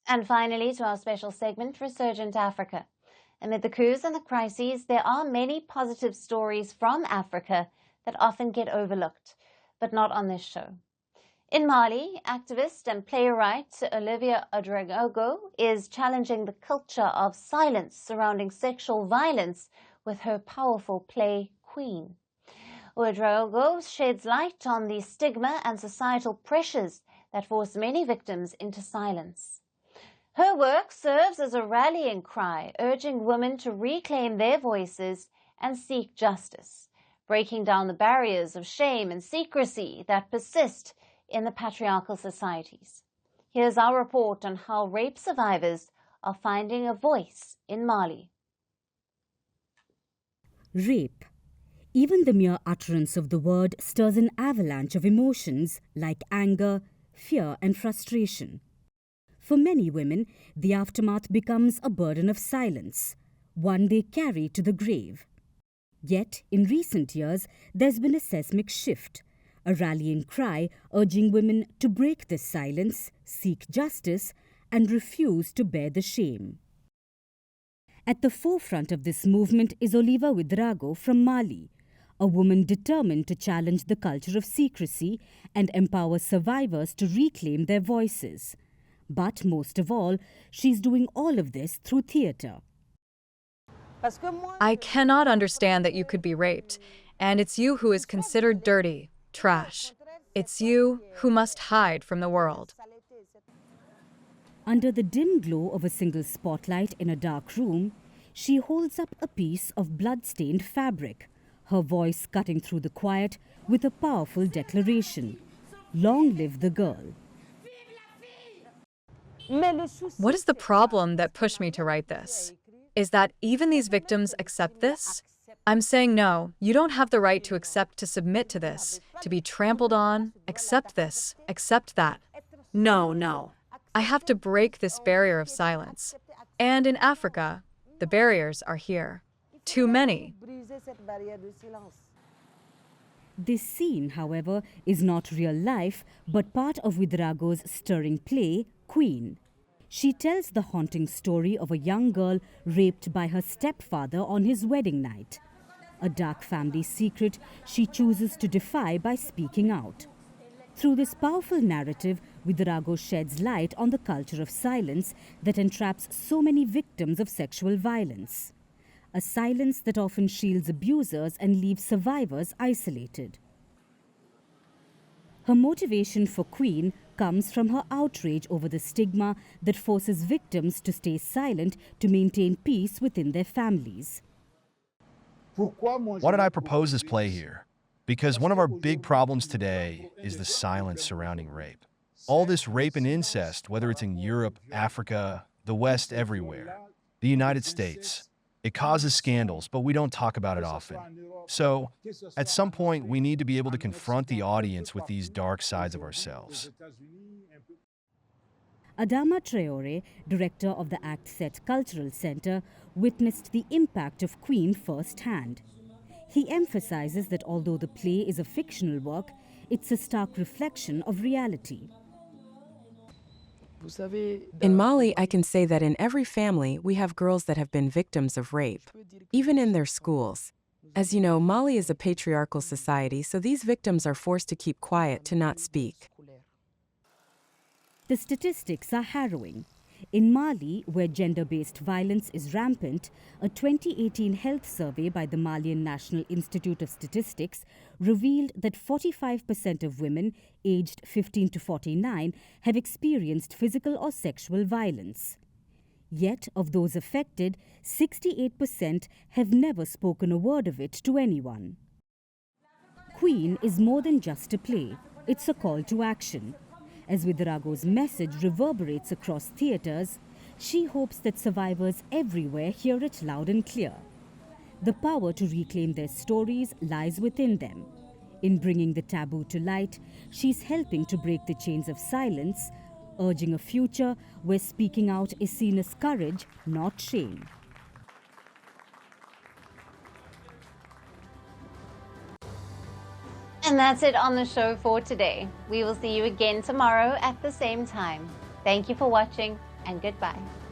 And finally, to our special segment, Resurgent Africa. Amid the coups and the crises, there are many positive stories from Africa that often get overlooked, but not on this show. In Mali, activist and playwright Oliva Ouedraogo is challenging the culture of silence surrounding sexual violence with her powerful play, Queen. Ouedraogo sheds light on the stigma and societal pressures that force many victims into silence. Her work serves as a rallying cry, urging women to reclaim their voices and seek justice, breaking down the barriers of shame and secrecy that persist in the patriarchal societies. Here's our report on how rape survivors are finding a voice in Mali. Rape. Even the mere utterance of the word stirs an avalanche of emotions like anger, fear, and frustration. For many women, the aftermath becomes a burden of silence, one they carry to the grave. Yet, in recent years, there's been a seismic shift, a rallying cry urging women to break this silence, seek justice, and refuse to bear the shame. At the forefront of this movement is Oliva Ouedraogo from Mali, a woman determined to challenge the culture of secrecy and empower survivors to reclaim their voices. But most of all, she's doing all of this through theatre. I cannot understand that you could be raped, and it's you who is considered dirty, trash. It's you who must hide from the world. Under the dim glow of a single spotlight in a dark room, she holds up a piece of blood-stained fabric, her voice cutting through the quiet with a powerful declaration. Long live the girl. What is the problem that pushed me to write this? Is that even these victims accept this? I'm saying no, you don't have the right to accept to submit to this, to be trampled on, accept this, accept that. No, no. I have to break this barrier of silence. And in Africa, the barriers are here. Too many. This scene, however, is not real life, but part of Ouedraogo's stirring play, Queen. She tells the haunting story of a young girl raped by her stepfather on his wedding night. A dark family secret she chooses to defy by speaking out. Through this powerful narrative, Ouedraogo sheds light on the culture of silence that entraps so many victims of sexual violence. A silence that often shields abusers and leaves survivors isolated. Her motivation for Queen comes from her outrage over the stigma that forces victims to stay silent to maintain peace within their families. Why did I propose this play here? Because one of our big problems today is the silence surrounding rape. All this rape and incest, whether it's in Europe, Africa, the West, everywhere, the United States, it causes scandals, but we don't talk about it often. So, at some point, we need to be able to confront the audience with these dark sides of ourselves. Adama Traore, director of the Acte Sept Cultural Center, witnessed the impact of Queen firsthand. He emphasizes that although the play is a fictional work, it's a stark reflection of reality. In Mali, I can say that in every family, we have girls that have been victims of rape, even in their schools. As you know, Mali is a patriarchal society, so these victims are forced to keep quiet, to not speak. The statistics are harrowing. In Mali, where gender-based violence is rampant, a 2018 health survey by the Malian National Institute of Statistics revealed that 45% of women aged 15 to 49 have experienced physical or sexual violence. Yet, of those affected, 68% have never spoken a word of it to anyone. Queen is more than just a play. It's a call to action. As Ouedraogo's message reverberates across theatres, she hopes that survivors everywhere hear it loud and clear. The power to reclaim their stories lies within them. In bringing the taboo to light, she's helping to break the chains of silence, urging a future where speaking out is seen as courage, not shame. And that's it on the show for today. We will see you again tomorrow at the same time. Thank you for watching and goodbye.